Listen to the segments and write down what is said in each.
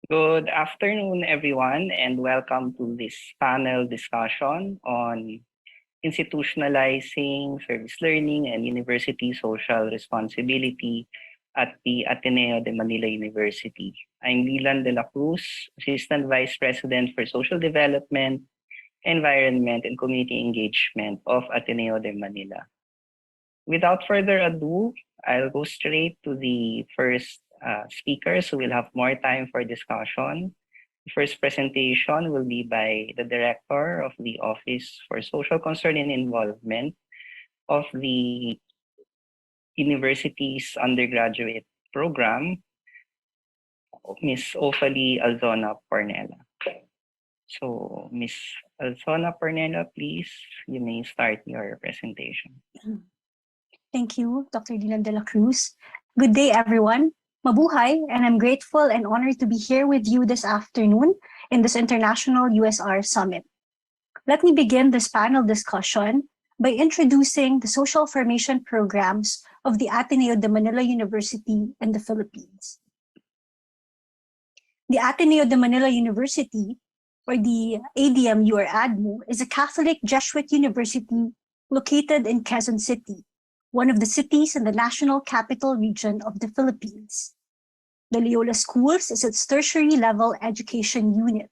Good afternoon, everyone, and welcome to this panel discussion on institutionalizing service learning and university social responsibility at the Ateneo de Manila University. I'm Lilan de la Cruz, Assistant Vice President for Social Development, Environment, and Community Engagement of Ateneo de Manila. Without further ado, I'll go straight to the first speaker, so we'll have more time for discussion. The first presentation will be by the Director of the Office for Social Concern and Involvement of the university's undergraduate program, Ms. Ophalle Alzona-Pornela. So, Ms. Alzona-Pornela, please, you may start your presentation. Thank you, Dr. Lilan de la Cruz. Good day, everyone. Mabuhay, and I'm grateful and honored to be here with you this afternoon in this International USR Summit. Let me begin this panel discussion by introducing the social formation programs of the Ateneo de Manila University in the Philippines. The Ateneo de Manila University, or the ADMU or ADMU, is a Catholic Jesuit university located in Quezon City, one of the cities in the National Capital Region of the Philippines. The Loyola Schools is its tertiary level education unit.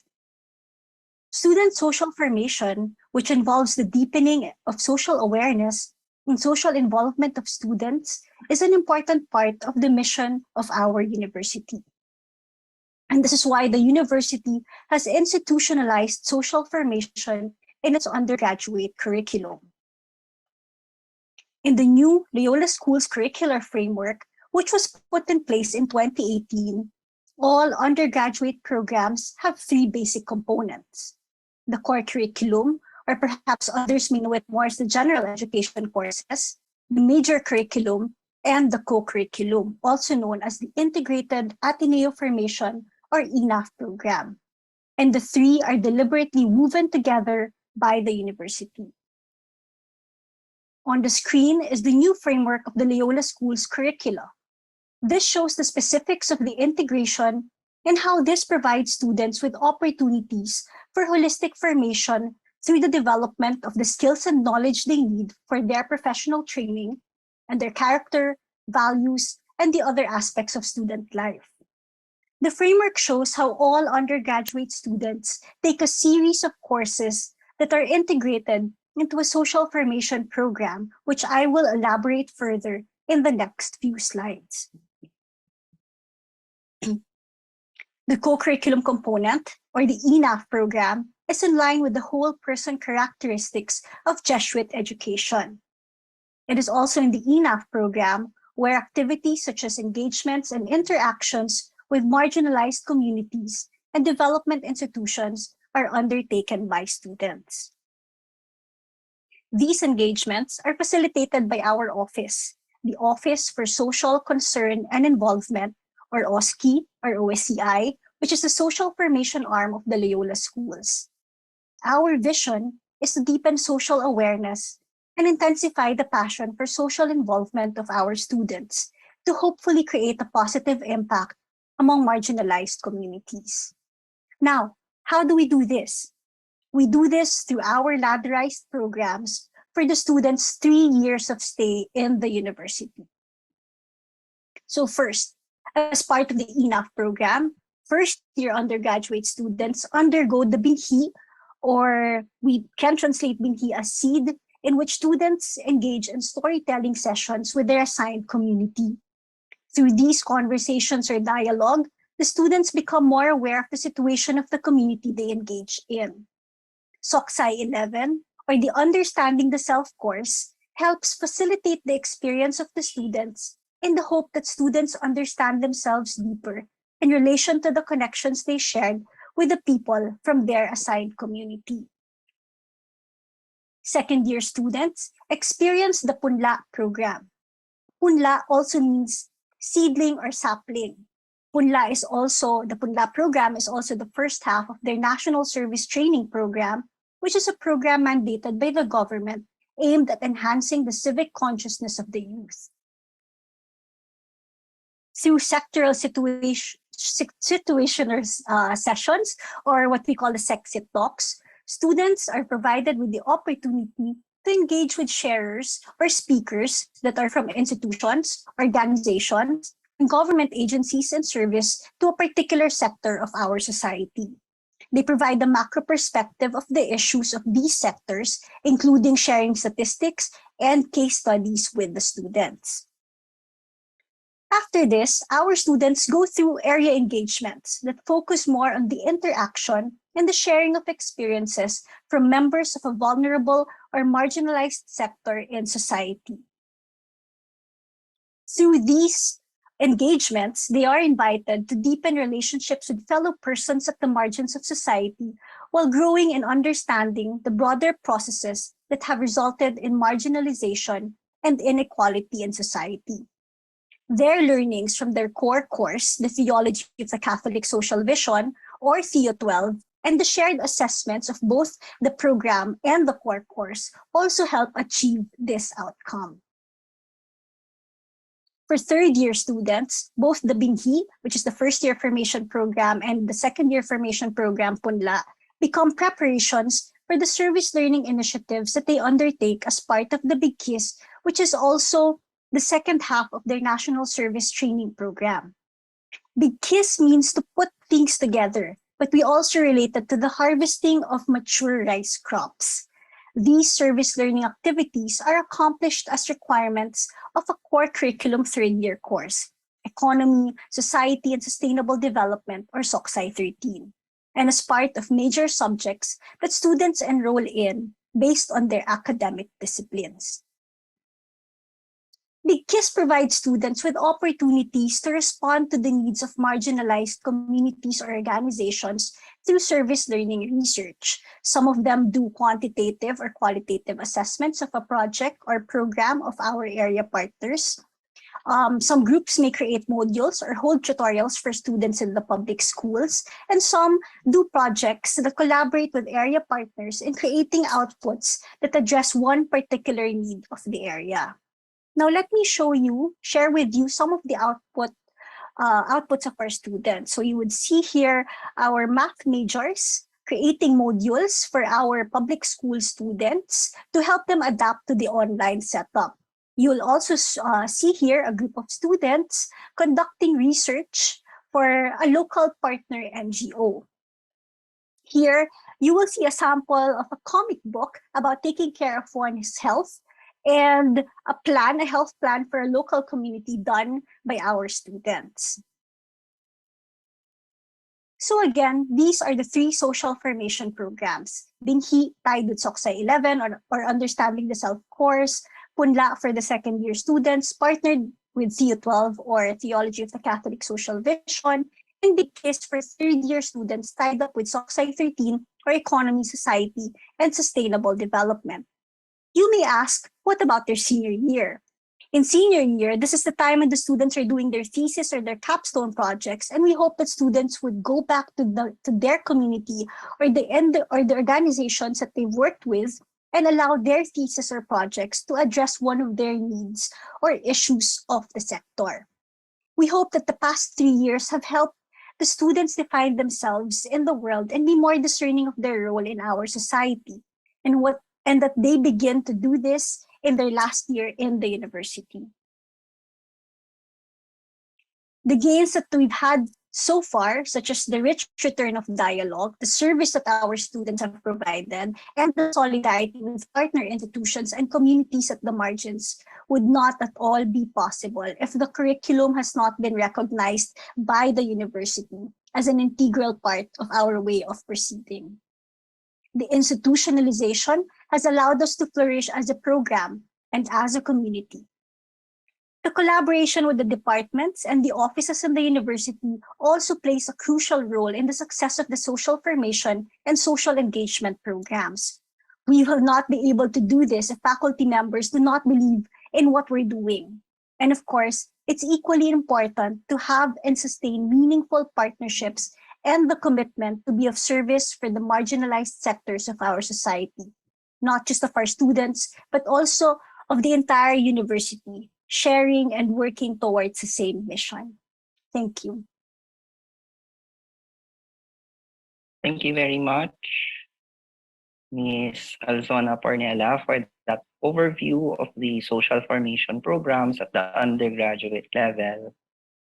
Student social formation, which involves the deepening of social awareness and social involvement of students, is an important part of the mission of our university. And this is why the university has institutionalized social formation in its undergraduate curriculum. In the new Loyola Schools curricular framework, which was put in place in 2018, all undergraduate programs have three basic components: the core curriculum, or perhaps others may know it more as the general education courses, the major curriculum, and the co-curriculum, also known as the Integrated Ateneo Formation or ENAF program. And the three are deliberately woven together by the university. On the screen is the new framework of the Loyola Schools curricula. This shows the specifics of the integration and how this provides students with opportunities for holistic formation through the development of the skills and knowledge they need for their professional training and their character, values, and the other aspects of student life. The framework shows how all undergraduate students take a series of courses that are integrated into a social formation program, which I will elaborate further in the next few slides. The co-curriculum component, or the ENAF program, is in line with the whole person characteristics of Jesuit education. It is also in the ENAF program where activities such as engagements and interactions with marginalized communities and development institutions are undertaken by students. These engagements are facilitated by our office, the Office for Social Concern and Involvement, or OSCE, or OSCI, which is the social formation arm of the Loyola Schools. Our vision is to deepen social awareness and intensify the passion for social involvement of our students to hopefully create a positive impact among marginalized communities. Now, how do we do this? We do this through our ladderized programs for the students' 3 years of stay in the university. So first, as part of the ENAF program, first-year undergraduate students undergo the binhi, or we can translate binhi as seed, in which students engage in storytelling sessions with their assigned community. Through these conversations or dialogue, the students become more aware of the situation of the community they engage in. SOCSI 11, or the Understanding the Self course, helps facilitate the experience of the students in the hope that students understand themselves deeper in relation to the connections they shared with the people from their assigned community. Second-year students experience the Punla program. Punla also means seedling or sapling. The Punla program is also the first half of their National Service Training Program, which is a program mandated by the government aimed at enhancing the civic consciousness of the youth. Through sectoral situational sessions, or what we call the Sexit Talks, students are provided with the opportunity to engage with sharers or speakers that are from institutions, organizations, and government agencies and service to a particular sector of our society. They provide a macro perspective of the issues of these sectors, including sharing statistics and case studies with the students. After this, our students go through area engagements that focus more on the interaction and the sharing of experiences from members of a vulnerable or marginalized sector in society. Through these engagements, they are invited to deepen relationships with fellow persons at the margins of society while growing in understanding the broader processes that have resulted in marginalization and inequality in society. Their learnings from their core course, the Theology of the Catholic Social Vision, or Theo 12, and the shared assessments of both the program and the core course also help achieve this outcome. For third-year students, both the Binhi, which is the first-year formation program, and the second-year formation program, Punla, become preparations for the service learning initiatives that they undertake as part of the Big Kiss, which is also the second half of their national service training program. Big Kiss means to put things together, but we also relate it to the harvesting of mature rice crops. These service learning activities are accomplished as requirements of a core curriculum third-year course, Economy, Society, and Sustainable Development, or SOCSI 13, and as part of major subjects that students enroll in based on their academic disciplines. Big Kiss provides students with opportunities to respond to the needs of marginalized communities or organizations through service learning research. Some of them do quantitative or qualitative assessments of a project or program of our area partners. Some groups may create modules or hold tutorials for students in the public schools, and some do projects that collaborate with area partners in creating outputs that address one particular need of the area. Now, let me share with you some of the outputs of our students. So you would see here our math majors creating modules for our public school students to help them adapt to the online setup. You'll also see here a group of students conducting research for a local partner NGO. Here, you will see a sample of a comic book about taking care of one's health and a health plan for a local community done by our students. So again, these are the three social formation programs. Binhi, tied with SOCSI 11 or Understanding the Self course, Punla for the second-year students, partnered with Theo 12 or Theology of the Catholic Social Vision, and Big Kiss for third-year students tied up with SOCSI 13 or Economy, Society, and Sustainable Development. You may ask, what about their senior year? In senior year, this is the time when the students are doing their thesis or their capstone projects, and we hope that students would go back to their community or the organizations that they've worked with and allow their thesis or projects to address one of their needs or issues of the sector. We hope that the past 3 years have helped the students define themselves in the world and be more discerning of their role in our society, and that they begin to do this in their last year in the university. The gains that we've had so far, such as the rich return of dialogue, the service that our students have provided, and the solidarity with partner institutions and communities at the margins, would not at all be possible if the curriculum has not been recognized by the university as an integral part of our way of proceeding. The institutionalization has allowed us to flourish as a program and as a community. The collaboration with the departments and the offices in the university also plays a crucial role in the success of the social formation and social engagement programs. We will not be able to do this if faculty members do not believe in what we're doing. And of course, it's equally important to have and sustain meaningful partnerships and the commitment to be of service for the marginalized sectors of our society, not just of our students, but also of the entire university, sharing and working towards the same mission. Thank you. Thank you very much, Ms. Alzona-Pornela, for that overview of the social formation programs at the undergraduate level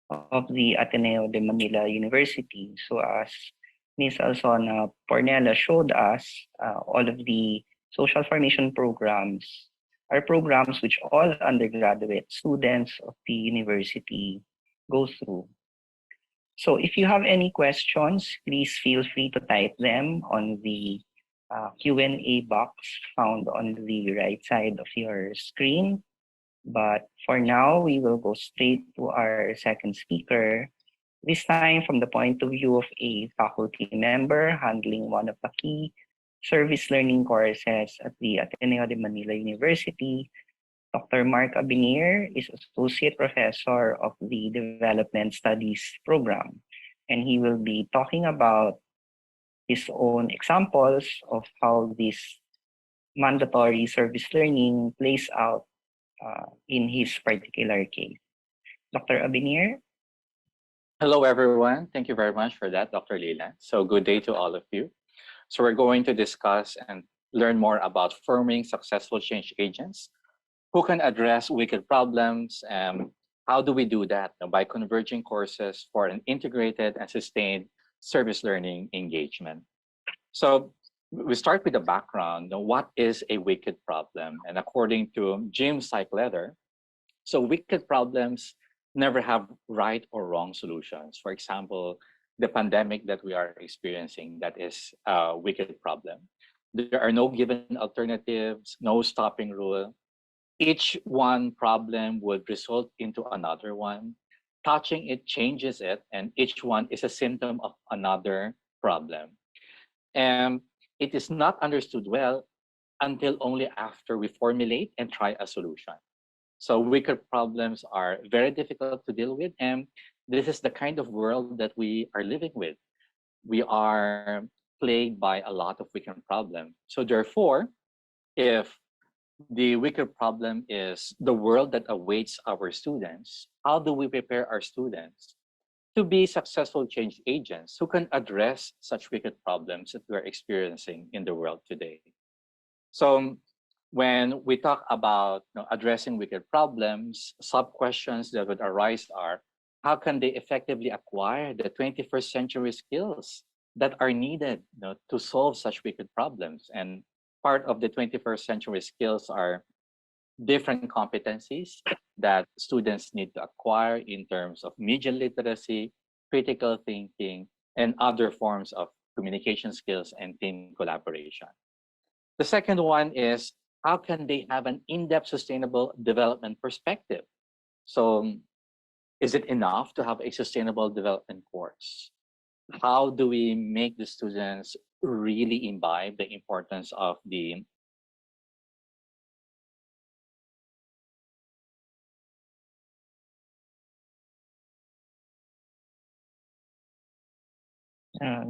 of the Ateneo de Manila University. So as Ms. Alzona-Pornela showed us, all of the social formation programs are programs which all undergraduate students of the university go through. So if you have any questions, please feel free to type them on the Q&A box found on the right side of your screen. But for now, we will go straight to our second speaker, this time from the point of view of a faculty member handling one of the key service learning courses at the Ateneo de Manila University. Dr. Mark Abenir is Associate Professor of the Development Studies program, and he will be talking about his own examples of how this mandatory service learning plays out in his particular case. Dr. Abenir? Hello, everyone. Thank you very much for that, Dr. Leland. So good day to all of you. So we're going to discuss and learn more about forming successful change agents who can address wicked problems. And how do we do that? By converging courses for an integrated and sustained service learning engagement. So we start with the background. What is a wicked problem? And according to Jim's psych letter, so wicked problems never have right or wrong solutions. For example, the pandemic that we are experiencing, that is a wicked problem. There are no given alternatives, no stopping rule. Each one problem would result into another one. Touching it changes it, and each one is a symptom of another problem. And it is not understood well until only after we formulate and try a solution. So wicked problems are very difficult to deal with, and this is the kind of world that we are living with. We are plagued by a lot of wicked problems. So therefore, if the wicked problem is the world that awaits our students, how do we prepare our students to be successful change agents who can address such wicked problems that we're experiencing in the world today? So when we talk about addressing wicked problems, sub-questions that would arise are, how can they effectively acquire the 21st century skills that are needed to solve such wicked problems? And part of the 21st century skills are different competencies that students need to acquire in terms of media literacy, critical thinking, and other forms of communication skills and team collaboration. The second one is, how can they have an in-depth sustainable development perspective? So is it enough to have a sustainable development course? How do we make the students really imbibe the importance of the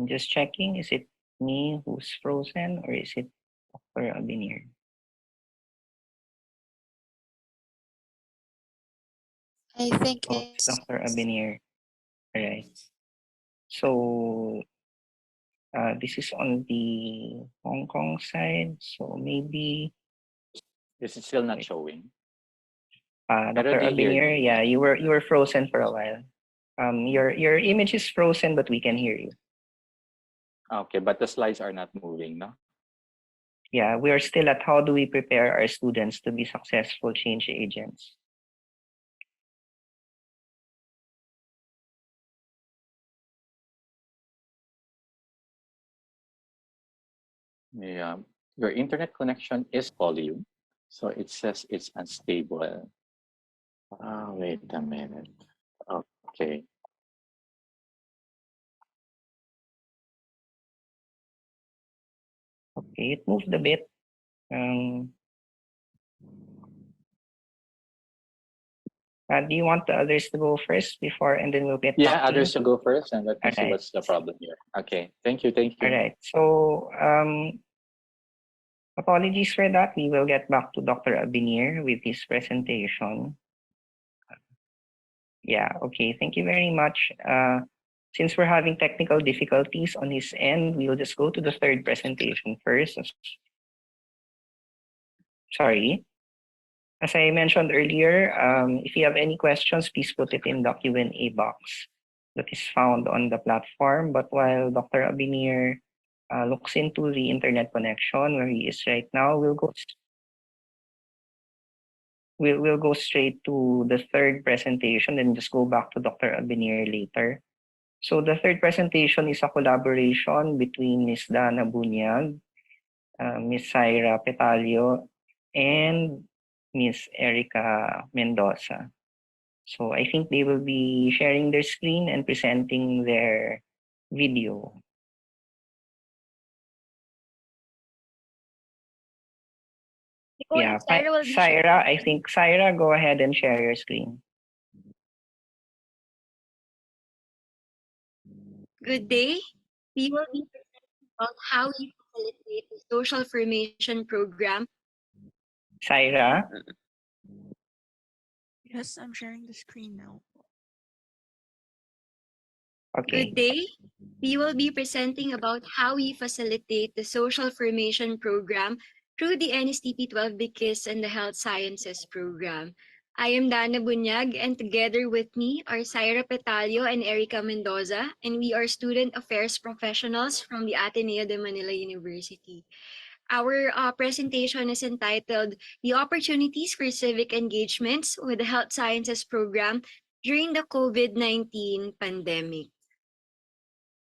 Just checking, is it me who's frozen or is it Dr. Abenir? I think Oh, it's Dr. Abenir. All right. So this is on the Hong Kong side. So maybe is it still not showing? Dr. Abenir, yeah, you were frozen for a while. Your image is frozen, but we can hear you. Okay, but the slides are not moving, no? Yeah, we are still at how do we prepare our students to be successful change agents? Yeah, your internet connection is volume, so it says it's unstable. Wait a minute. Okay. Okay, it moved a bit. Do you want the others to go first before, and then we'll get Yeah, back to others you? to go first, and let me see Alright. what's the problem here. Okay, thank you, thank you. All right. So apologies for that. We will get back to Dr. Abenir with his presentation. Yeah. Okay. Thank you very much. Since we're having technical difficulties on his end, we'll just go to the third presentation first. Sorry. As I mentioned earlier, if you have any questions, please put it in the Q&A box that is found on the platform. But while Dr. Abenir looks into the internet connection where he is right now, we'll go straight to the third presentation and just go back to Dr. Abenir later. So the third presentation is a collaboration between Ms. Dana Buñag, Ms. Syra Petalio, and Ms. Erika Mendoza. So I think they will be sharing their screen and presenting their video. Yeah, Syra, I think Syra, go ahead and share your screen. Good day. We will be presenting about how we facilitate the social formation program. Syra? Yes, I'm sharing the screen now. Okay. Good day. We will be presenting about how we facilitate the social formation program through the NSTP 12 BKIS and the Health Sciences program. I am Dana Buñag, and together with me are Syra Petalio and Erika Mendoza, and we are student affairs professionals from the Ateneo de Manila University. Our presentation is entitled The Opportunities for Civic Engagements with the Health Sciences program during the COVID-19 pandemic.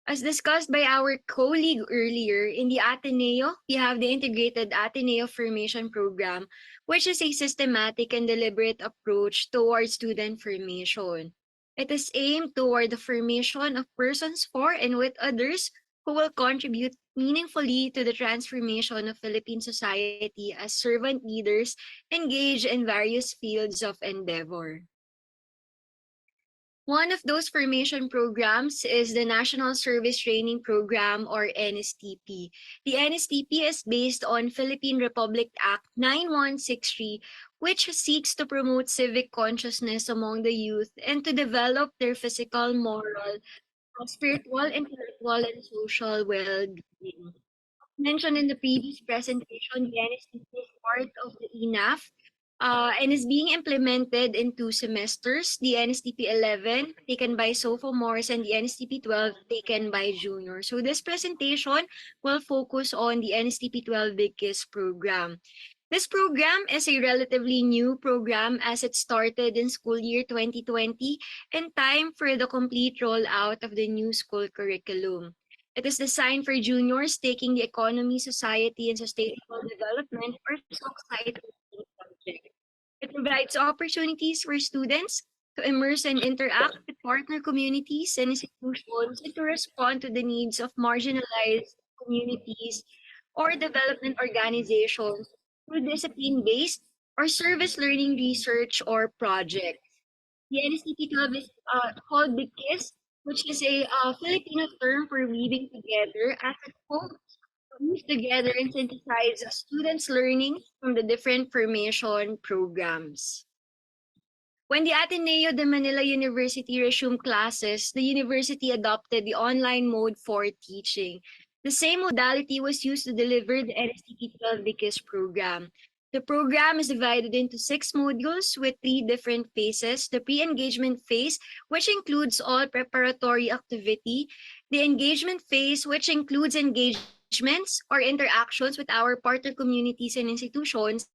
As discussed by our colleague earlier, in the Ateneo, we have the Integrated Ateneo Formation Program, which is a systematic and deliberate approach towards student formation. It is aimed toward the formation of persons for and with others who will contribute meaningfully to the transformation of Philippine society as servant leaders engaged in various fields of endeavor. One of those formation programs is the National Service Training Program, or NSTP. The NSTP is based on Philippine Republic Act 9163, which seeks to promote civic consciousness among the youth and to develop their physical, moral, spiritual, intellectual, and social well-being. Mentioned in the previous presentation, the NSTP is part of the ENAF, and is being implemented in 2 semesters, the NSTP 11 taken by sophomores and the NSTP 12 taken by juniors. So this presentation will focus on the NSTP 12 Big Kiss program. This program is a relatively new program as it started in school year 2020 in time for the complete rollout of the new school curriculum. It is designed for juniors taking the economy, society, and sustainable development or SOCSI subject. It provides opportunities for students to immerse and interact with partner communities and institutions and to respond to the needs of marginalized communities or development organizations through discipline-based or service learning research or projects. The NSTP Club is called BIKIS, which is a Filipino term for weaving together, as it hopes to weave together and synthesize students' learning from the different formation programs. When the Ateneo de Manila University resumed classes, the university adopted the online mode for teaching. The same modality was used to deliver the NSTP 12 BIKIS program. The program is divided into 6 modules with 3 different phases. The pre-engagement phase, which includes all preparatory activity. The engagement phase, which includes engagements or interactions with our partner communities and institutions.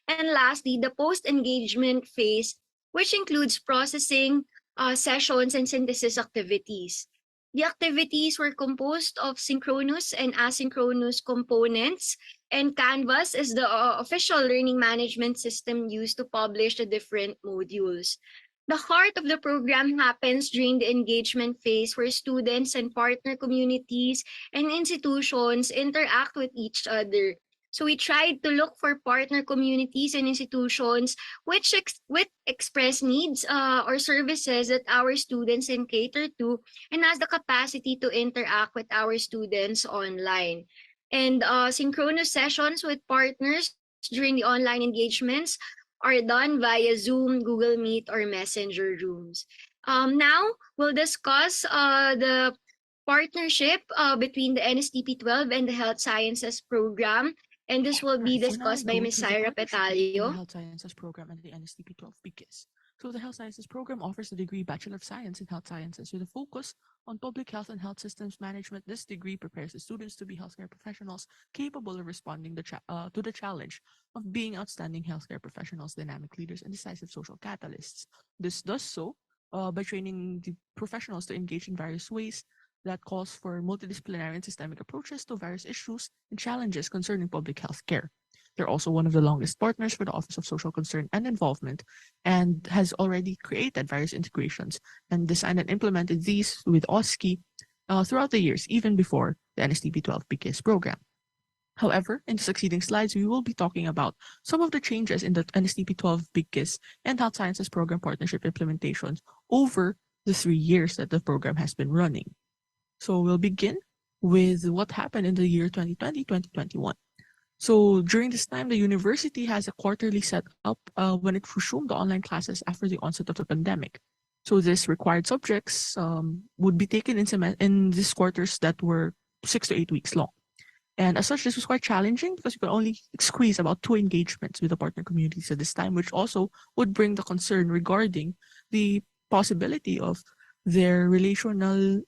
And lastly, the post-engagement phase, which includes processing, sessions, and synthesis activities. The activities were composed of synchronous and asynchronous components, and Canvas is the official learning management system used to publish the different modules. The heart of the program happens during the engagement phase where students and partner communities and institutions interact with each other. So we tried to look for partner communities and institutions which express needs or services that our students can cater to and has the capacity to interact with our students online. And synchronous sessions with partners during the online engagements are done via Zoom, Google Meet, or Messenger rooms. Now we'll discuss the partnership between the NSTP 12 and the Health Sciences program. And this will be For now, we discussed by go Ms. through the Syra partnership between the Petalio. Health Sciences Program and the NSTP 12 BKIS. So the Health Sciences Program offers the degree Bachelor of Science in Health Sciences with a focus on public health and health systems management. This degree prepares the students to be healthcare professionals capable of responding to the challenge of being outstanding healthcare professionals, dynamic leaders, and decisive social catalysts. This does so by training the professionals to engage in various ways that calls for multidisciplinary and systemic approaches to various issues and challenges concerning public health care. They're also one of the longest partners for the Office of Social Concern and Involvement and has already created various integrations and designed and implemented these with OSCE throughout the years, even before the NSTP 12 PKS program. However, in the succeeding slides, we will be talking about some of the changes in the NSTP 12 BIGKIS and Health Sciences Program partnership implementations over the 3 years that the program has been running. So we'll begin with what happened in the year 2020-2021. So during this time, the university has a quarterly setup when it resumed the online classes after the onset of the pandemic. So this required subjects would be taken in these quarters that were 6 to 8 weeks long. And as such, this was quite challenging because you could only squeeze about 2 engagements with the partner communities at this time, which also would bring the concern regarding the possibility of their relational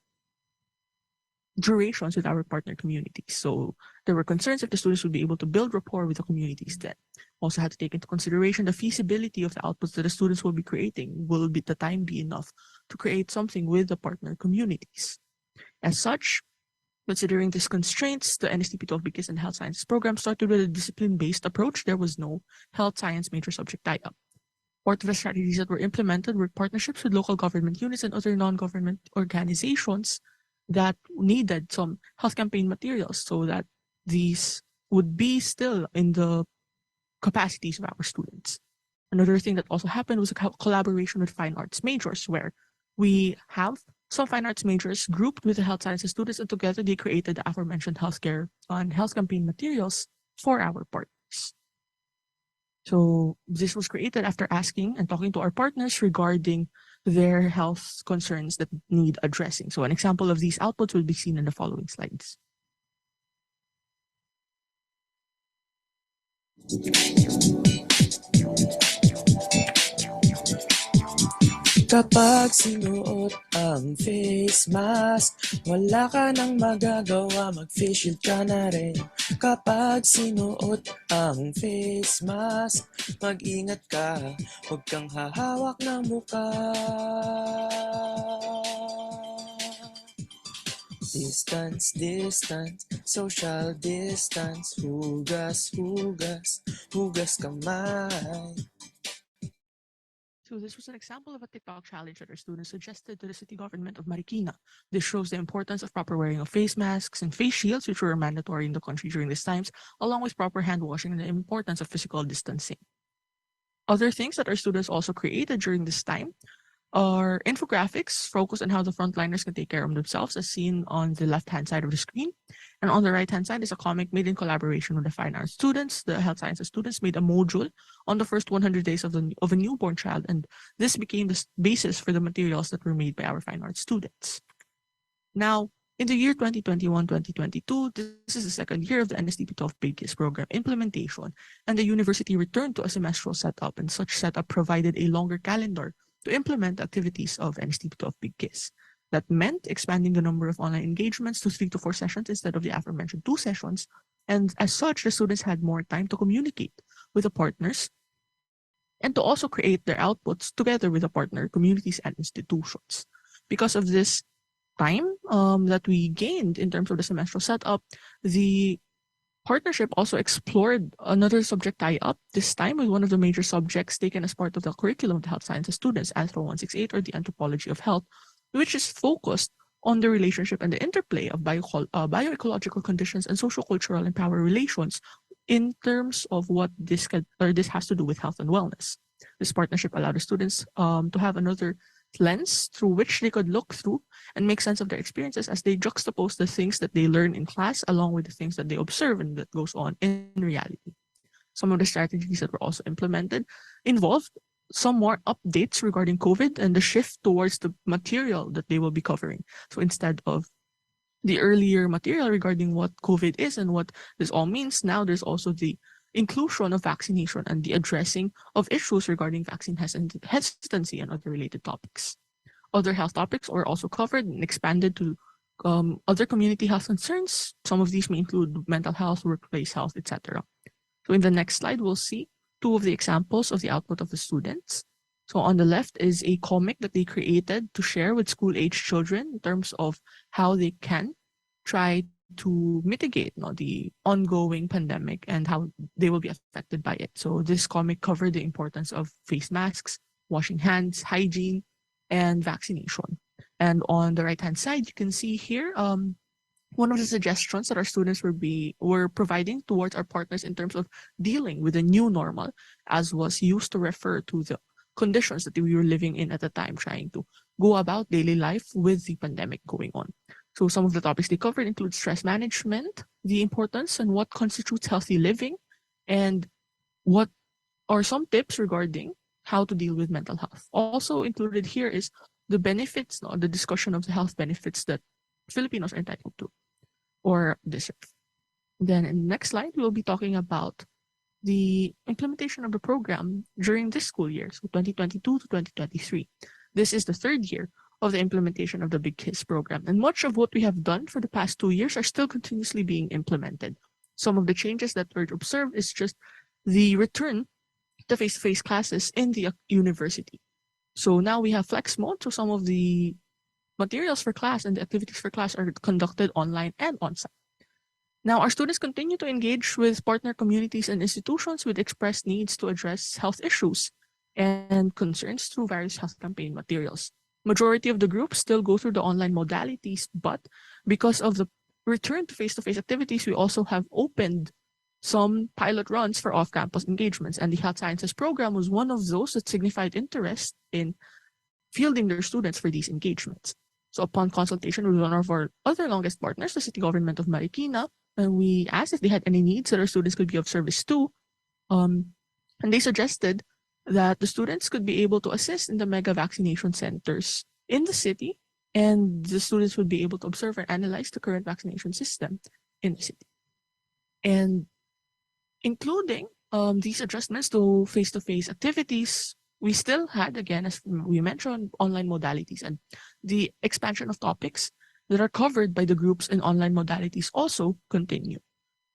durations with our partner communities. So there were concerns if the students would be able to build rapport with the communities then. Also had to take into consideration the feasibility of the outputs that the students will be creating. Will the time be enough to create something with the partner communities? As such, considering these constraints, the NSTP 12 BKIS and Health Sciences program started with a discipline-based approach. There was no health science major subject tie-up. Part of the strategies that were implemented were partnerships with local government units and other non-government organizations that needed some health campaign materials so that these would be still in the capacities of our students. Another thing that also happened was a collaboration with fine arts majors, where we have some fine arts majors grouped with the health sciences students, and together they created the aforementioned healthcare and health campaign materials for our partners. So this was created after asking and talking to our partners regarding their health concerns that need addressing. So an example of these outputs will be seen in the following slides. Kapag sinuot ang face mask, wala ka nang magagawa, mag-face shield ka na rin. Kapag sinuot ang face mask, mag-ingat ka, huwag kang hahawak ng muka. Distance, distance, social distance, hugas, hugas, hugas kamay. So this was an example of a TikTok challenge that our students suggested to the city government of Marikina. This shows the importance of proper wearing of face masks and face shields, which were mandatory in the country during these times, along with proper hand washing and the importance of physical distancing. Other things that our students also created during this time are infographics focused on how the frontliners can take care of themselves, as seen on the left-hand side of the screen. And on the right-hand side is a comic made in collaboration with the fine arts students. The health sciences students made a module on the first 100 days of a newborn child, and this became the basis for the materials that were made by our fine arts students. Now, in the year 2021-2022, this is the second year of the NSTP 12 BKIS program implementation, and the university returned to a semestral setup, and such setup provided a longer calendar to implement activities of NSTP 12 BKIS. That meant expanding the number of online engagements to 3 to 4 sessions instead of the aforementioned 2 sessions, and as such, the students had more time to communicate with the partners and to also create their outputs together with the partner communities and institutions. Because of this time that we gained in terms of the semestral setup, the partnership also explored another subject tie-up, this time with one of the major subjects taken as part of the curriculum of the health sciences students, Anthro 168, or the Anthropology of Health, which is focused on the relationship and the interplay of bioecological conditions and social-cultural and power relations in terms of what this has to do with health and wellness. This partnership allowed the students to have another lens through which they could look through and make sense of their experiences as they juxtapose the things that they learn in class along with the things that they observe and that goes on in reality. Some of the strategies that were also implemented involved some more updates regarding COVID and the shift towards the material that they will be covering. So instead of the earlier material regarding what COVID is and what this all means, now there's also the inclusion of vaccination and the addressing of issues regarding vaccine hesitancy and other related topics. Other health topics are also covered and expanded to other community health concerns. Some of these may include mental health, workplace health, etc. So in the next slide, we'll see two of the examples of the output of the students. So on the left is a comic that they created to share with school-age children in terms of how they can try to mitigate the ongoing pandemic and how they will be affected by it. So this comic covered the importance of face masks, washing hands, hygiene, and vaccination. And on the right-hand side, you can see here one of the suggestions that our students were providing towards our partners in terms of dealing with the new normal, as was used to refer to the conditions that we were living in at the time, trying to go about daily life with the pandemic going on. So some of the topics they covered include stress management, the importance and what constitutes healthy living, and what are some tips regarding how to deal with mental health. Also included here is the benefits, the discussion of the health benefits that Filipinos are entitled to or deserve. Then in the next slide, we'll be talking about the implementation of the program during this school year, so 2022 to 2023. This is the third year of the implementation of the Big Kiss program, and much of what we have done for the past 2 years are still continuously being implemented. Some of the changes that were observed is just the return to face-to-face classes in the university. So now we have flex mode, so some of the materials for class and the activities for class are conducted online and on-site. Now, our students continue to engage with partner communities and institutions with expressed needs to address health issues and concerns through various health campaign materials. Majority of the groups still go through the online modalities, but because of the return to face-to-face activities, we also have opened some pilot runs for off-campus engagements, and the Health Sciences program was one of those that signified interest in fielding their students for these engagements. So upon consultation with one of our other longest partners, the City Government of Marikina, and we asked if they had any needs that our students could be of service to, and they suggested that the students could be able to assist in the mega vaccination centers in the city, and the students would be able to observe and analyze the current vaccination system in the city. And including these adjustments to face-to-face activities, we still had, again, as we mentioned, online modalities, and the expansion of topics that are covered by the groups in online modalities also continue.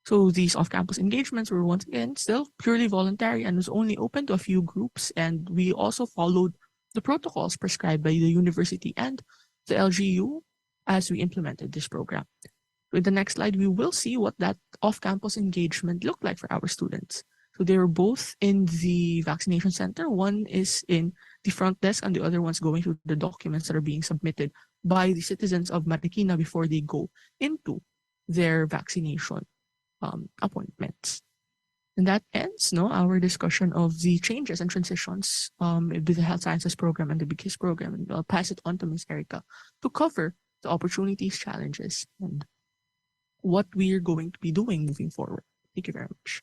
So these off-campus engagements were once again still purely voluntary and was only open to a few groups, and we also followed the protocols prescribed by the university and the LGU as we implemented this program. With the next slide, we will see what that off-campus engagement looked like for our students. So they were both in the vaccination center. One is in the front desk and the other one's going through the documents that are being submitted by the citizens of Marikina before they go into their vaccination appointments. And that ends our discussion of the changes and transitions with the Health Sciences program and the Big Kiss program. And I'll pass it on to Ms. Erika to cover the opportunities, challenges, and what we're going to be doing moving forward. Thank you very much.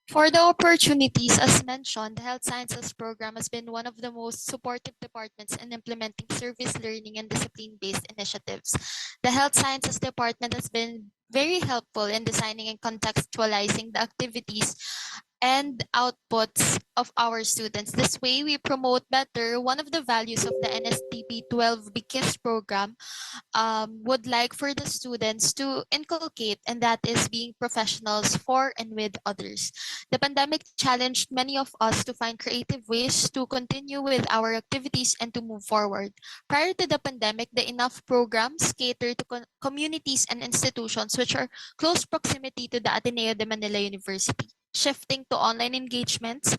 For the opportunities, as mentioned, the Health Sciences program has been one of the most supportive departments in implementing service learning and discipline-based initiatives. The Health Sciences department has been very helpful in designing and contextualizing the activities and outputs of our students. This way, we promote better one of the values of the NSTP 12 BKIS program would like for the students to inculcate, and that is being professionals for and with others. The pandemic challenged many of us to find creative ways to continue with our activities and to move forward. Prior to the pandemic, the Enough programs cater to communities and institutions which are close proximity to the Ateneo de Manila University. Shifting to online engagements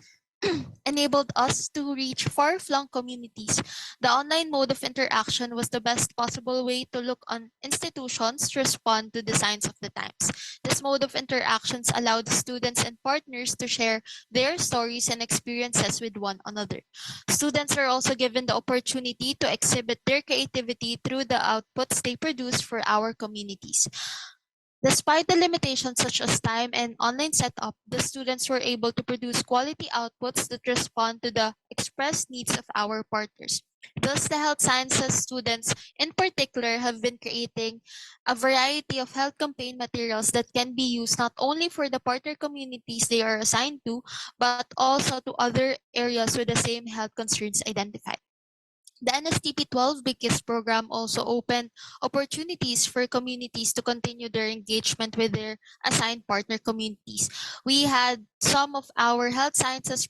enabled us to reach far-flung communities. The online mode of interaction was the best possible way to look on institutions to respond to the signs of the times. This mode of interactions allowed students and partners to share their stories and experiences with one another. Students are also given the opportunity to exhibit their creativity through the outputs they produce for our communities. Despite the limitations such as time and online setup, the students were able to produce quality outputs that respond to the expressed needs of our partners. Thus, the health sciences students in particular have been creating a variety of health campaign materials that can be used not only for the partner communities they are assigned to, but also to other areas with the same health concerns identified. The NSTP 12 Bikis program also opened opportunities for communities to continue their engagement with their assigned partner communities. We had some of our health sciences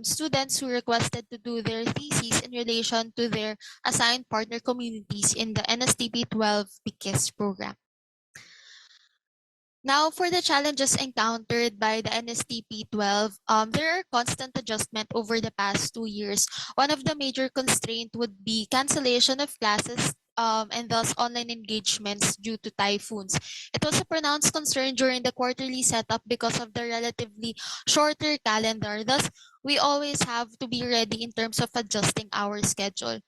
students who requested to do their theses in relation to their assigned partner communities in the NSTP 12 Bikis program. Now, for the challenges encountered by the NSTP 12, there are constant adjustment over the past 2 years. One of the major constraints would be cancellation of classes and thus online engagements due to typhoons. It was a pronounced concern during the quarterly setup because of the relatively shorter calendar. Thus, we always have to be ready in terms of adjusting our schedule.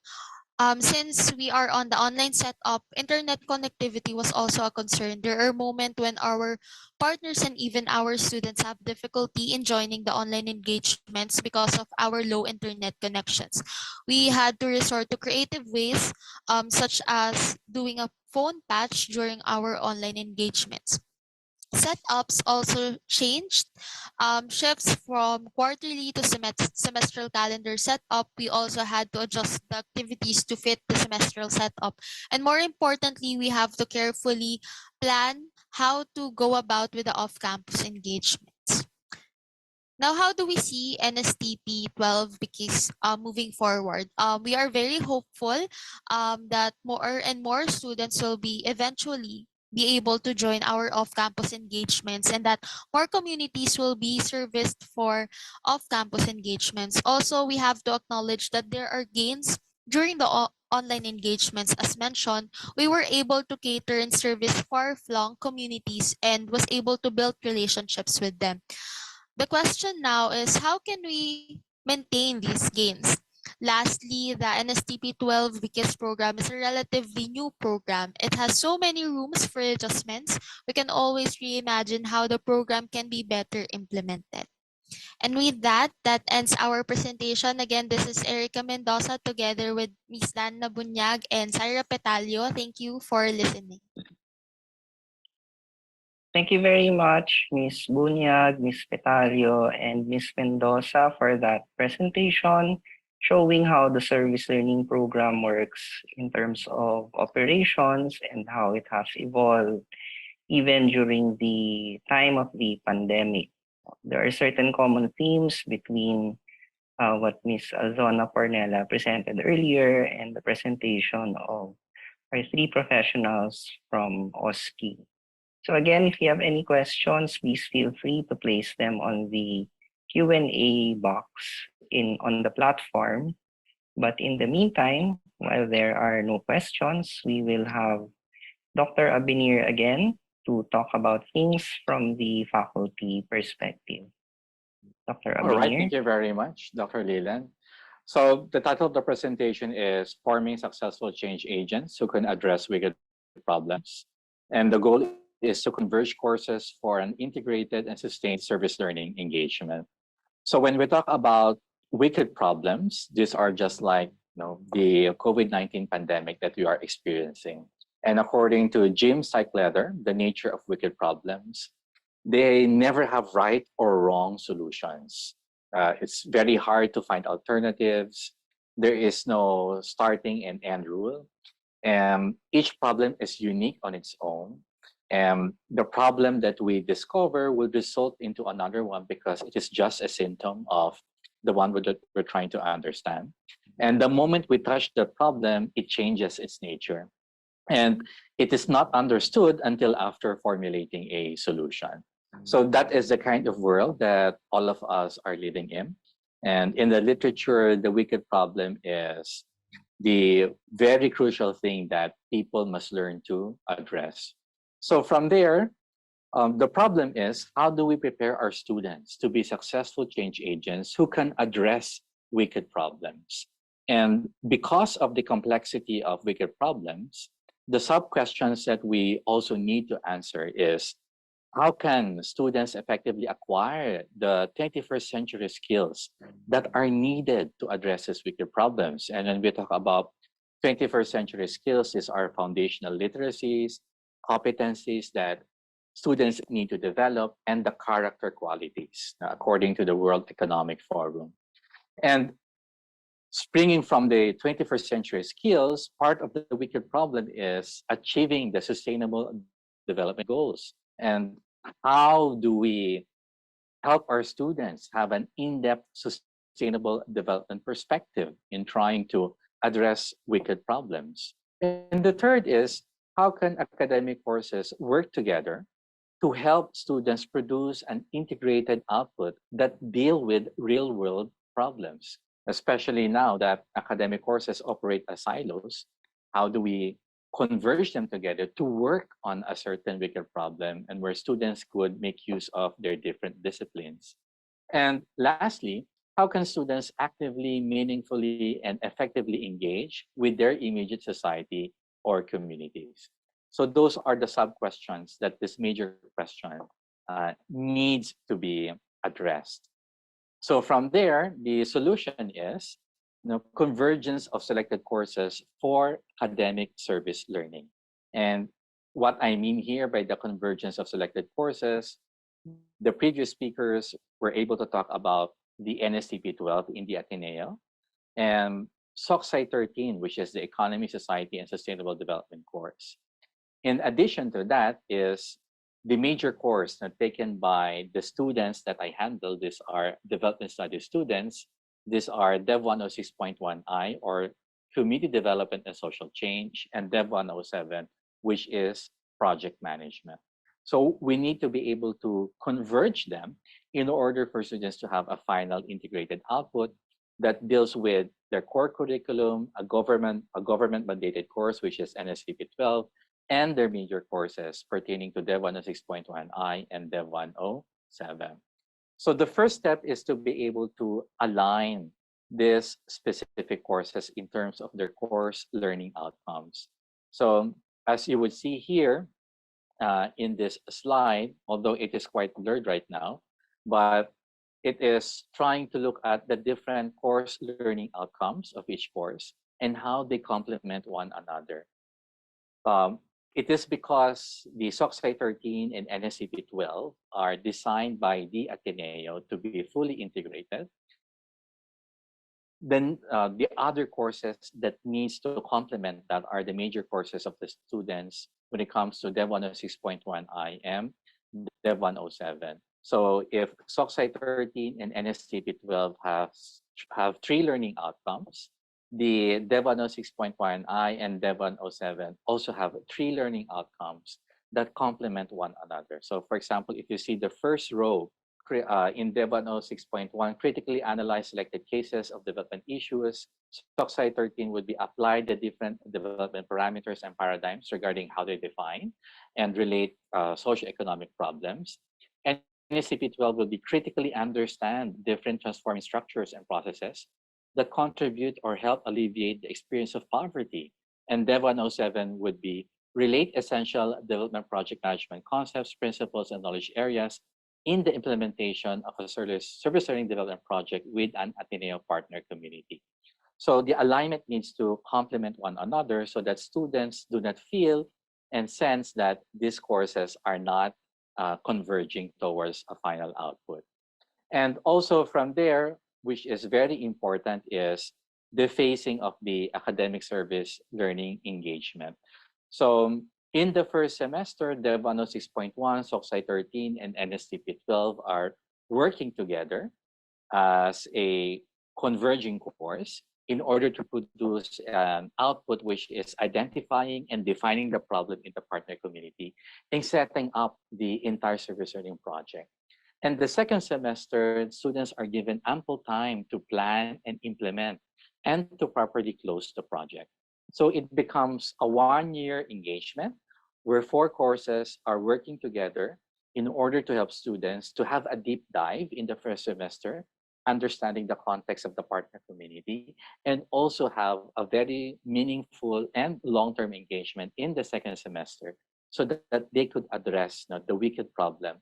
Since we are on the online setup, internet connectivity was also a concern. There are moments when our partners and even our students have difficulty in joining the online engagements because of our low internet connections. We had to resort to creative ways, such as doing a phone patch during our online engagements. Setups also changed. Shifts from quarterly to semestral calendar setup. We also had to adjust the activities to fit the semestral setup. And more importantly, we have to carefully plan how to go about with the off-campus engagements. Now, how do we see NSTP 12 because moving forward? We are very hopeful that more and more students will be eventually be able to join our off-campus engagements and that more communities will be serviced for off-campus engagements. Also, we have to acknowledge that there are gains during the online engagements. As mentioned, we were able to cater and service far-flung communities and was able to build relationships with them. The question now is how can we maintain these gains? Lastly, the NSTP 12 Wikis program is a relatively new program. It has so many rooms for adjustments. We can always reimagine how the program can be better implemented. And with that, that ends our presentation. Again, this is Erika Mendoza together with Ms. Danna Buñag and Syra Petalio. Thank you for listening. Thank you very much, Ms. Buñag, Ms. Petalio, and Ms. Mendoza for that presentation showing how the service learning program works in terms of operations and how it has evolved even during the time of the pandemic. There are certain common themes between what Ms. Alzona-Pornela presented earlier and the presentation of our three professionals from OSCE. So again, if you have any questions, please feel free to place them on the Q&A box on the platform. But in the meantime, while there are no questions, we will have Dr. Abenir again to talk about things from the faculty perspective. Dr. All right, Abenir. thank you very much, Dr. Leland. So the title of the presentation is Forming Successful Change Agents Who Can Address Wicked Problems. And the goal is to converge courses for an integrated and sustained service learning engagement. So when we talk about wicked problems, these are just like the COVID-19 pandemic that we are experiencing. And according to Jim Cycleather, The Nature of Wicked Problems, they never have right or wrong solutions. It's very hard to find alternatives. There is no starting and end rule. And each problem is unique on its own. And the problem that we discover will result into another one because it is just a symptom of the one that we're trying to understand. And the moment we touch the problem, it changes its nature. And it is not understood until after formulating a solution. So that is the kind of world that all of us are living in. And in the literature, the wicked problem is the very crucial thing that people must learn to address. So from there, the problem is how do we prepare our students to be successful change agents who can address wicked problems? And because of the complexity of wicked problems, the sub-questions that we also need to answer is, how can students effectively acquire the 21st century skills that are needed to address these wicked problems? And when we talk about 21st century skills, these are foundational literacies, competencies that students need to develop, and the character qualities, according to the World Economic Forum. And springing from the 21st century skills, part of the wicked problem is achieving the sustainable development goals. And how do we help our students have an in-depth sustainable development perspective in trying to address wicked problems? And the third is, how can academic courses work together to help students produce an integrated output that deal with real-world problems? Especially now that academic courses operate as silos, how do we converge them together to work on a certain wicked problem, and where students could make use of their different disciplines? And lastly, how can students actively, meaningfully, and effectively engage with their immediate society or communities? So those are the sub-questions that this major question needs to be addressed. So from there, the solution is, convergence of selected courses for academic service learning. And what I mean here by the convergence of selected courses, the previous speakers were able to talk about the NSTP 12 in the Ateneo, and SOCSI 13, which is the Economy, Society, and Sustainable Development course. In addition to that is the major course taken by the students that I handle. These are development studies students. These are Dev 106.1I, or Community Development and Social Change, and Dev 107, which is Project Management. So we need to be able to converge them in order for students to have a final integrated output that deals with their core curriculum, a government mandated course, which is NSCP 12, and their major courses pertaining to Dev 106.1I and Dev 107. So the first step is to be able to align these specific courses in terms of their course learning outcomes. So as you would see here in this slide, although it is quite blurred right now, but it is trying to look at the different course learning outcomes of each course and how they complement one another. It is because the SOCSI 13 and NSCP 12 are designed by the Ateneo to be fully integrated. Then the other courses that needs to complement that are the major courses of the students when it comes to Dev 106.1I and Dev 107. So if SOCSI 13 and NSCP 12 have three learning outcomes, the Dev 106.1I and Dev 107 also have three learning outcomes that complement one another. So for example, if you see the first row in Dev 106.1, critically analyze selected cases of development issues, SOCSI 13 would be applied the different development parameters and paradigms regarding how they define and relate socioeconomic problems. And NSCP 12 will be critically understand different transforming structures and processes that contribute or help alleviate the experience of poverty. And Dev 107 would be relate essential development project management concepts, principles, and knowledge areas in the implementation of a service learning development project with an Ateneo partner community. So the alignment needs to complement one another so that students do not feel and sense that these courses are not converging towards a final output. And also from there, which is very important, is the phasing of the academic service learning engagement. So in the first semester, Dev 106.1, SOCSI 13, and NSTP 12 are working together as a converging course in order to produce an output which is identifying and defining the problem in the partner community and setting up the entire service learning project. And the second semester, students are given ample time to plan and implement and to properly close the project. So it becomes a one-year engagement where 4 courses are working together in order to help students to have a deep dive in the first semester understanding the context of the partner community, and also have a very meaningful and long-term engagement in the second semester so that they could address the wicked problem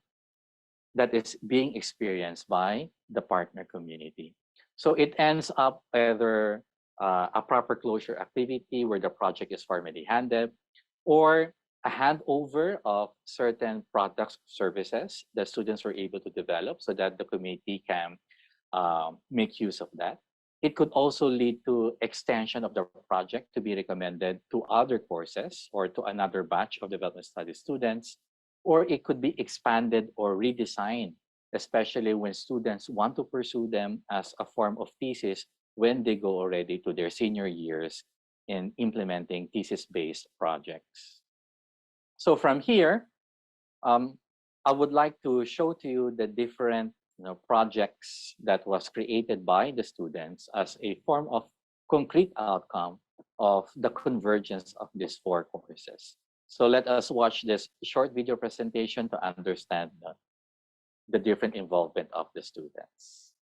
that is being experienced by the partner community. So it ends up either a proper closure activity where the project is formally handed, or a handover of certain products, services that students were able to develop so that the community can make use of that. It could also lead to extension of the project to be recommended to other courses or to another batch of development studies students, or it could be expanded or redesigned, especially when students want to pursue them as a form of thesis when they go already to their senior years in implementing thesis-based projects. So from here, I would like to show to you the different projects that was created by the students as a form of concrete outcome of the convergence of these four courses. So let us watch this short video presentation to understand the different involvement of the students.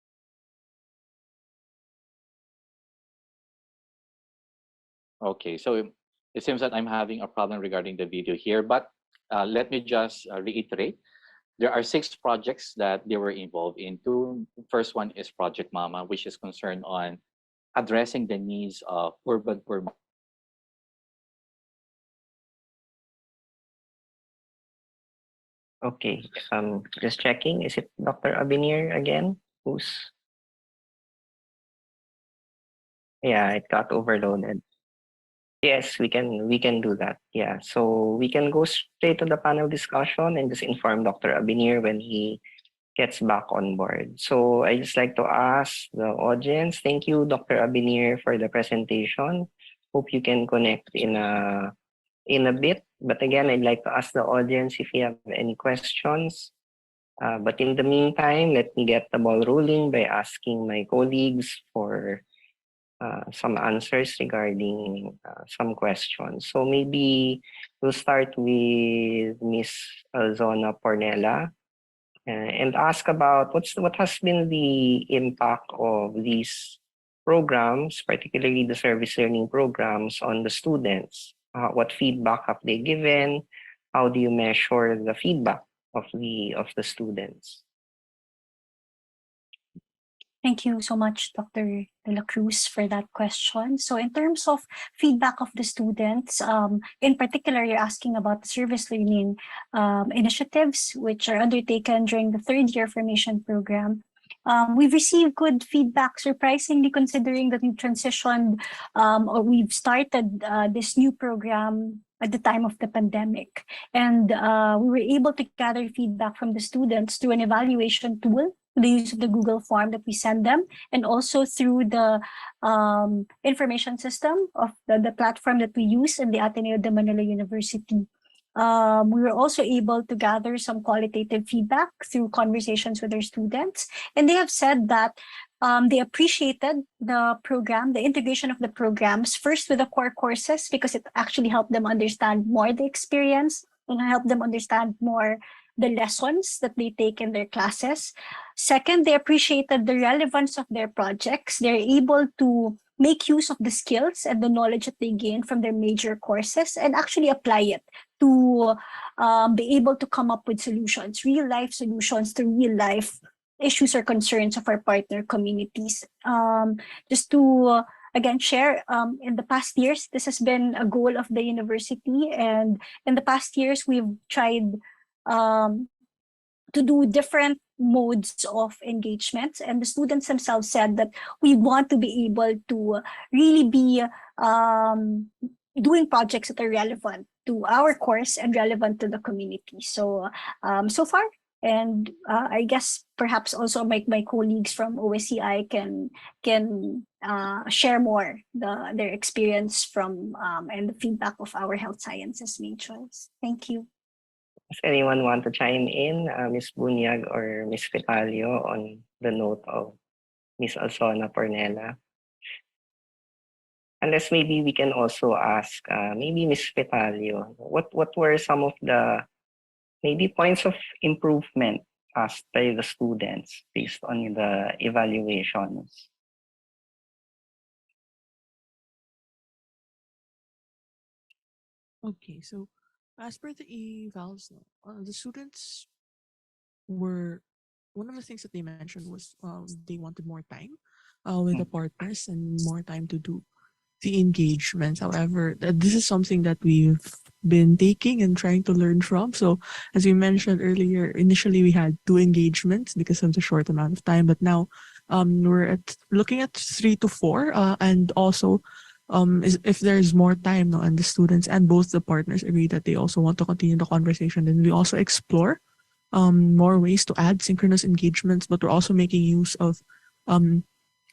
Okay, so it seems that I'm having a problem regarding the video here, but let me just reiterate. There are 6 projects that they were involved into. First one is Project Mama, which is concerned on addressing the needs of urban poor. Okay, just checking. Is it Dr. Abenir again? Yeah, it got overloaded. Yes, we can do that. Yeah, so we can go straight to the panel discussion and just inform Dr. Abenir when he gets back on board. So I just like to ask the audience, thank you, Dr. Abenir, for the presentation. Hope you can connect in a bit. But again, I'd like to ask the audience if you have any questions. But in the meantime, let me get the ball rolling by asking my colleagues for some answers regarding some questions. So maybe we'll start with Miss Alzona-Pornela and ask about what has been the impact of these programs, particularly the service learning programs, on the students. What feedback have they given? How do you measure the feedback of the students? Thank you so much, Dr. De La Cruz, for that question. So in terms of feedback of the students, in particular, you're asking about the service learning initiatives, which are undertaken during the third year formation program. We've received good feedback, surprisingly, considering that we've transitioned or we've started this new program at the time of the pandemic. And we were able to gather feedback from the students through an evaluation tool, the use of the Google form that we send them, and also through the information system of the platform that we use in the Ateneo de Manila University. We were also able to gather some qualitative feedback through conversations with our students, and they have said that they appreciated the program, the integration of the programs, first with the core courses, because it actually helped them understand more the experience and helped them understand more the lessons that they take in their classes. Second, they appreciated the relevance of their projects. They're able to make use of the skills and the knowledge that they gain from their major courses and actually apply it to be able to come up with solutions, real life solutions to real life issues or concerns of our partner communities. Just to again share, in the past years, this has been a goal of the university, and in the past years, we've tried to do different modes of engagement, and the students themselves said that we want to be able to really be doing projects that are relevant to our course and relevant to the community. So so far, and I guess perhaps also my colleagues from OSCI can share more their experience from and the feedback of our health sciences majors. Thank you. Does anyone want to chime in, Ms. Buñag or Ms. Petalio, on the note of Ms. Alzona-Pornela? Unless maybe we can also ask, maybe Ms. Petalio, what were some of the maybe points of improvement asked by the students based on the evaluations. Okay, so as per the evals, the students were one of the things that they mentioned was they wanted more time with the partners and more time to do the engagements. However, this is something that we've been taking and trying to learn from. So, as we mentioned earlier, initially we had 2 engagements because of the short amount of time, but now we're looking at 3 to 4, and also if there's more time, no, and the students and both the partners agree that they also want to continue the conversation, then we also explore more ways to add synchronous engagements, but we're also making use of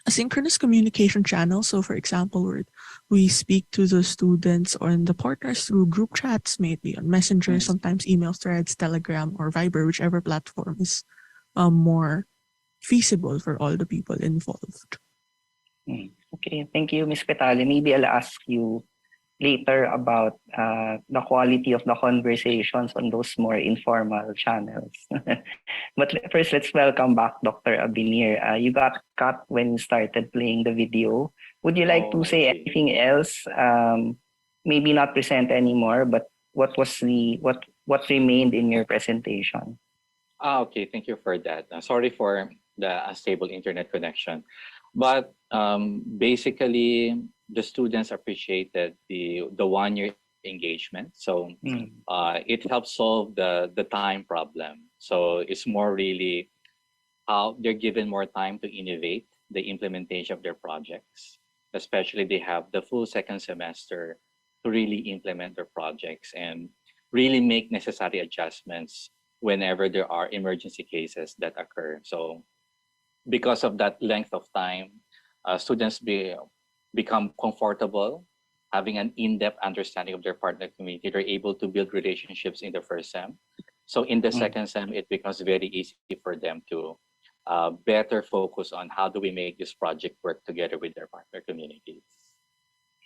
a synchronous communication channel. So, for example, we speak to the students or the partners through group chats, maybe on Messenger, sometimes emails, threads, Telegram, or Viber, whichever platform is more feasible for all the people involved. Okay, thank you, Ms. Petalio. Maybe I'll ask you later about the quality of the conversations on those more informal channels. But first, let's welcome back Dr. Abenir. You got cut when you started playing the video. Would you like to say anything else? Maybe not present anymore, but what remained in your presentation? Okay, thank you for that. Sorry for the unstable internet connection. But basically, the students appreciated the 1 year engagement. So it helps solve the time problem. So it's more really how they're given more time to innovate the implementation of their projects. Especially they have the full second semester to really implement their projects and really make necessary adjustments whenever there are emergency cases that occur. So because of that length of time, students become comfortable having an in-depth understanding of their partner community. They're able to build relationships in the first sem. So in the second sem, it becomes very easy for them to better focus on how do we make this project work together with their partner communities.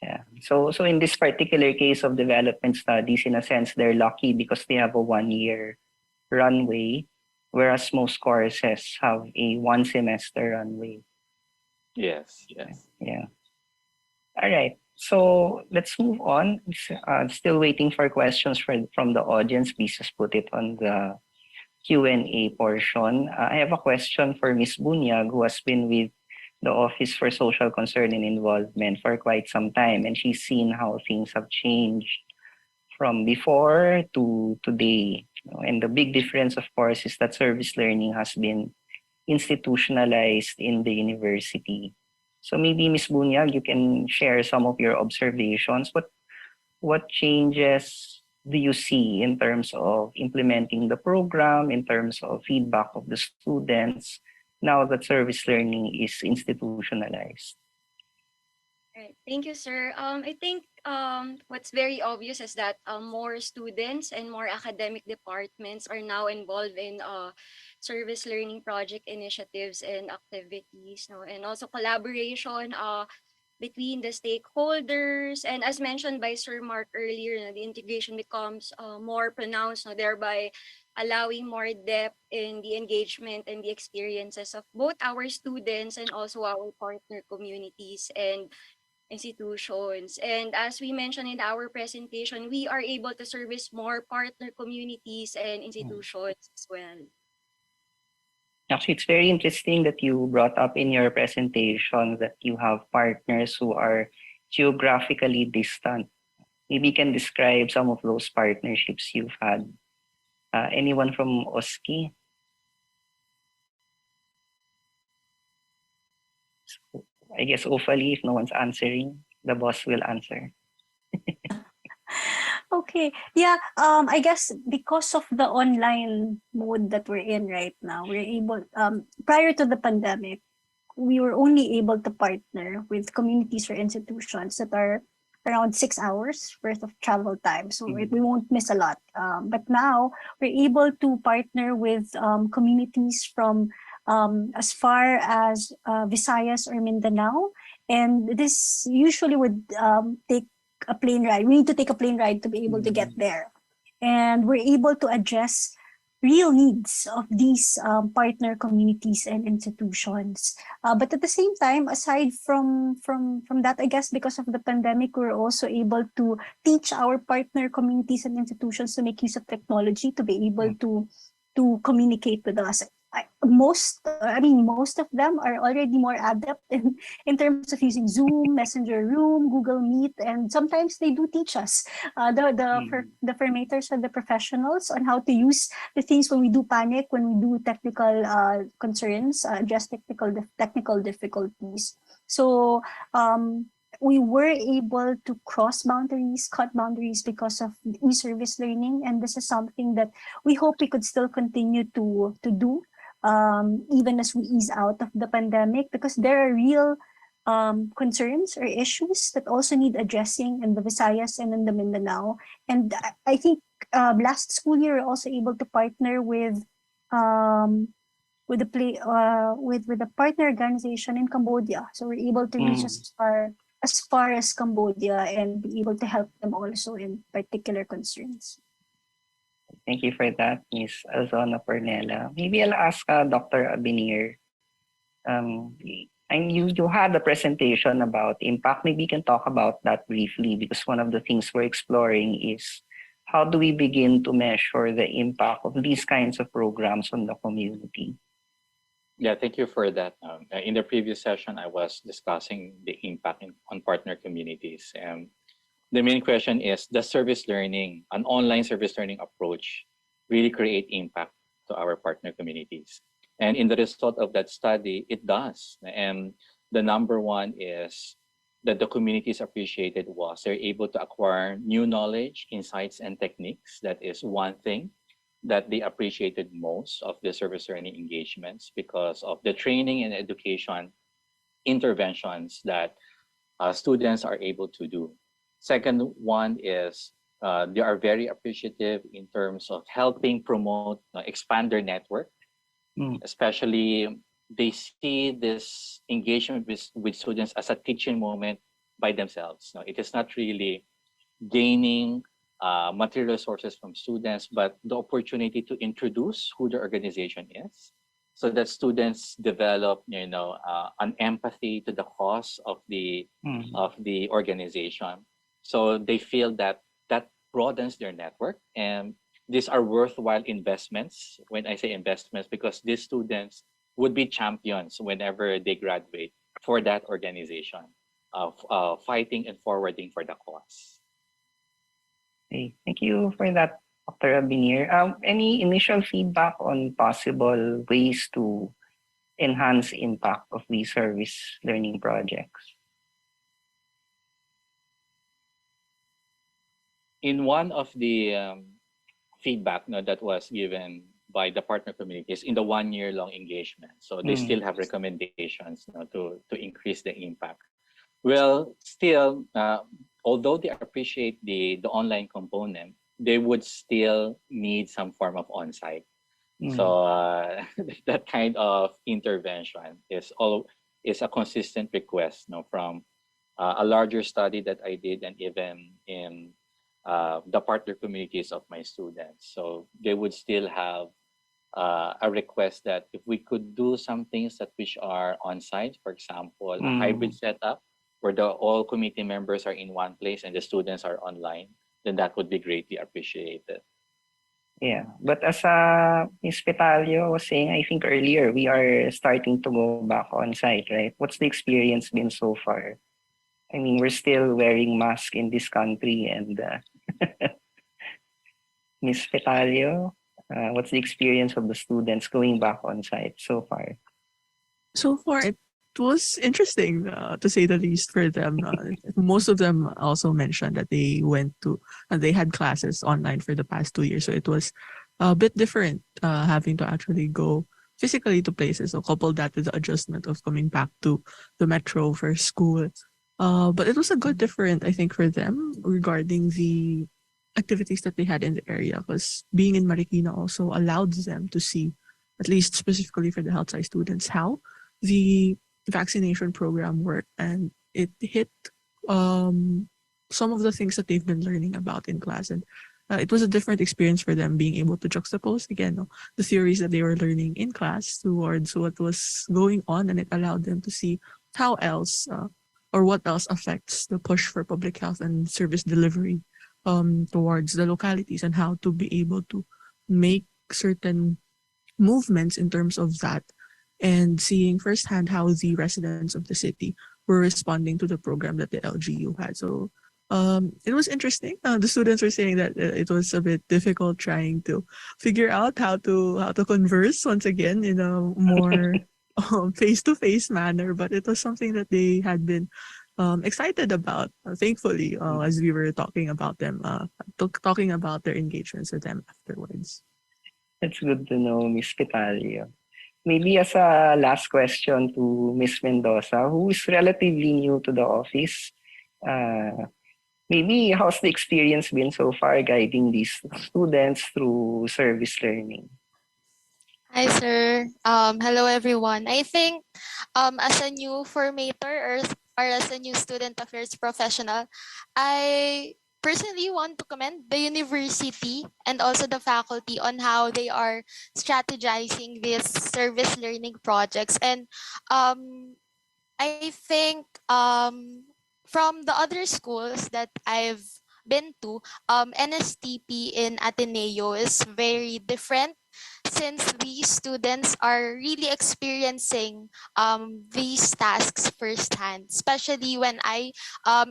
Yeah. So in this particular case of development studies, in a sense, they're lucky because they have a 1 year runway, whereas most courses have a 1 semester runway. Yes. Yeah. All right. So let's move on. Still waiting for questions from the audience. Please just put it on the Q&A portion. I have a question for Ms. Buñag, who has been with the Office for Social Concern and Involvement for quite some time, and she's seen how things have changed from before to today. And the big difference, of course, is that service learning has been institutionalized in the university. So maybe Ms. Buñag, you can share some of your observations. What changes do you see in terms of implementing the program, in terms of feedback of the students, now that service learning is institutionalized? Right. Thank you, sir. I think what's very obvious is that more students and more academic departments are now involved in service learning project initiatives and activities, no? And also collaboration between the stakeholders. And as mentioned by Sir Mark earlier, the integration becomes more pronounced, no? Thereby allowing more depth in the engagement and the experiences of both our students and also our partner communities and institutions. And as we mentioned in our presentation, we are able to service more partner communities and institutions as well. Actually, it's very interesting that you brought up in your presentation that you have partners who are geographically distant. Maybe you can describe some of those partnerships you've had. Anyone from OSCE? I guess Ophalle, if no one's answering, the boss will answer. Okay. Yeah. I guess because of the online mode that we're in right now, we're able, prior to the pandemic, we were only able to partner with communities or institutions that are around 6 hours worth of travel time. So we won't miss a lot. But now we're able to partner with communities from as far as Visayas or Mindanao. And this usually would take a plane ride. We need to take a plane ride to be able to get there. And we're able to address real needs of these partner communities and institutions. But at the same time, aside from that, I guess because of the pandemic, we're also able to teach our partner communities and institutions to make use of technology to be able to communicate with us. Most of them are already more adept in terms of using Zoom, Messenger Room, Google Meet, and sometimes they do teach us, the formators and the professionals, on how to use the things when we do panic, when we do technical concerns, address technical difficulties. So we were able to cross boundaries, cut boundaries because of e-service learning, and this is something that we hope we could still continue to do, even as we ease out of the pandemic, because there are real concerns or issues that also need addressing in the Visayas and in the Mindanao. And I think last school year we were also able to partner with a partner organization in Cambodia. So we're able to reach as far as Cambodia and be able to help them also in particular concerns. Thank you for that, Ms. Alzona-Pornela. Maybe I'll ask Dr. Abenir. And you had a presentation about impact. Maybe you can talk about that briefly, because one of the things we're exploring is how do we begin to measure the impact of these kinds of programs on the community? Yeah, thank you for that. In the previous session, I was discussing the impact on partner communities. The main question is, does service learning, an online service learning approach, really create impact to our partner communities? And in the result of that study, it does. And the number one is that the communities appreciated was they're able to acquire new knowledge, insights, and techniques. That is one thing that they appreciated most of the service learning engagements, because of the training and education interventions that students are able to do. Second one is they are very appreciative in terms of helping promote, expand their network. Especially they see this engagement with students as a teaching moment by themselves. It is not really gaining material sources from students, but the opportunity to introduce who the organization is, so that students develop, an empathy to the cause of the organization. So they feel that broadens their network, and these are worthwhile investments. When I say investments, because these students would be champions whenever they graduate for that organization, fighting and forwarding for the cause. Okay, thank you for that, Dr. Abenir. Any initial feedback on possible ways to enhance impact of these service learning projects? In one of the feedback that was given by the partner communities in the 1 year long engagement, so they still have recommendations to increase the impact. Well, still, although they appreciate the online component, they would still need some form of on-site. So that kind of intervention is a consistent request from a larger study that I did, and even in the partner communities of my students. So they would still have a request that if we could do some things that which are on-site, for example, a hybrid setup where all committee members are in one place and the students are online, then that would be greatly appreciated. Yeah, but as Ms. Petalio was saying, I think earlier, we are starting to go back on-site, right? What's the experience been so far? I mean, we're still wearing masks in this country, and Ms. Petalio, what's the experience of the students going back on site so far? So far, it was interesting, to say the least, for them. Most of them also mentioned that they they had classes online for the past 2 years. So it was a bit different, having to actually go physically to places. So couple that with the adjustment of coming back to the metro for school. But it was a good different, I think, for them regarding the activities that they had in the area, because being in Marikina also allowed them to see, at least specifically for the health science students, how the vaccination program worked, and it hit some of the things that they've been learning about in class. And it was a different experience for them being able to juxtapose again the theories that they were learning in class towards what was going on, and it allowed them to see how else or what else affects the push for public health and service delivery towards the localities, and how to be able to make certain movements in terms of that, and seeing firsthand how the residents of the city were responding to the program that the LGU had. So it was interesting. The students were saying that it was a bit difficult trying to figure out how to converse once again in a more face-to-face manner, but it was something that they had been excited about. Thankfully, as we were talking about them, talking about their engagements with them afterwards. That's good to know, Miss Petalio. Maybe as a last question to Miss Mendoza, who is relatively new to the office, maybe how's the experience been so far guiding these students through service learning? Hi, sir. Hello, everyone. I think as a new formator or as a new student affairs professional, I personally want to commend the university and also the faculty on how they are strategizing these service learning projects. And I think from the other schools that I've been to, NSTP in Ateneo is very different since these students are really experiencing these tasks firsthand. Especially when I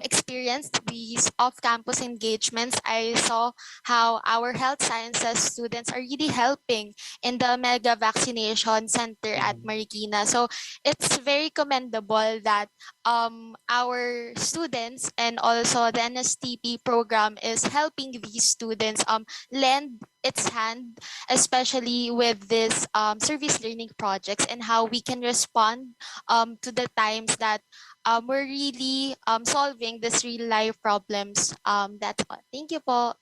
experienced these off-campus engagements, I saw how our health sciences students are really helping in the mega vaccination center at Marikina. So it's very commendable that our students and also the NSTP program is helping these students lend its hand, especially with this service learning projects, and how we can respond to the times that we're really solving this real life problems. That's all. Thank you po.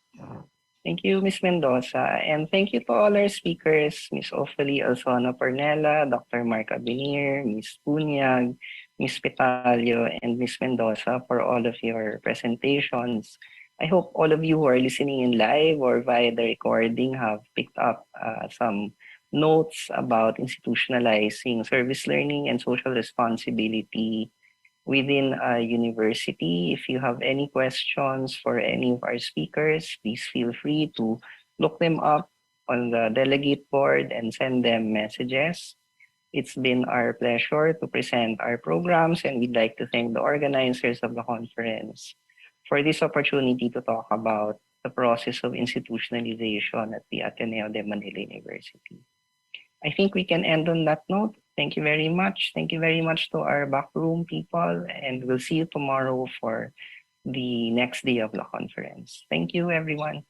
Thank you, Ms. Mendoza. And thank you to all our speakers, Ms. Ophalle Alzona-Pornela, Dr. Mark Abenir, Ms. Buñag, Ms. Petalio, and Ms. Mendoza for all of your presentations. I hope all of you who are listening in live or via the recording have picked up some notes about institutionalizing service learning and social responsibility within a university. If you have any questions for any of our speakers, please feel free to look them up on the delegate board and send them messages. It's been our pleasure to present our programs, and we'd like to thank the organizers of the conference for this opportunity to talk about the process of institutionalization at the Ateneo de Manila University. I think we can end on that note. Thank you very much. Thank you very much to our backroom people, and we'll see you tomorrow for the next day of the conference. Thank you, everyone.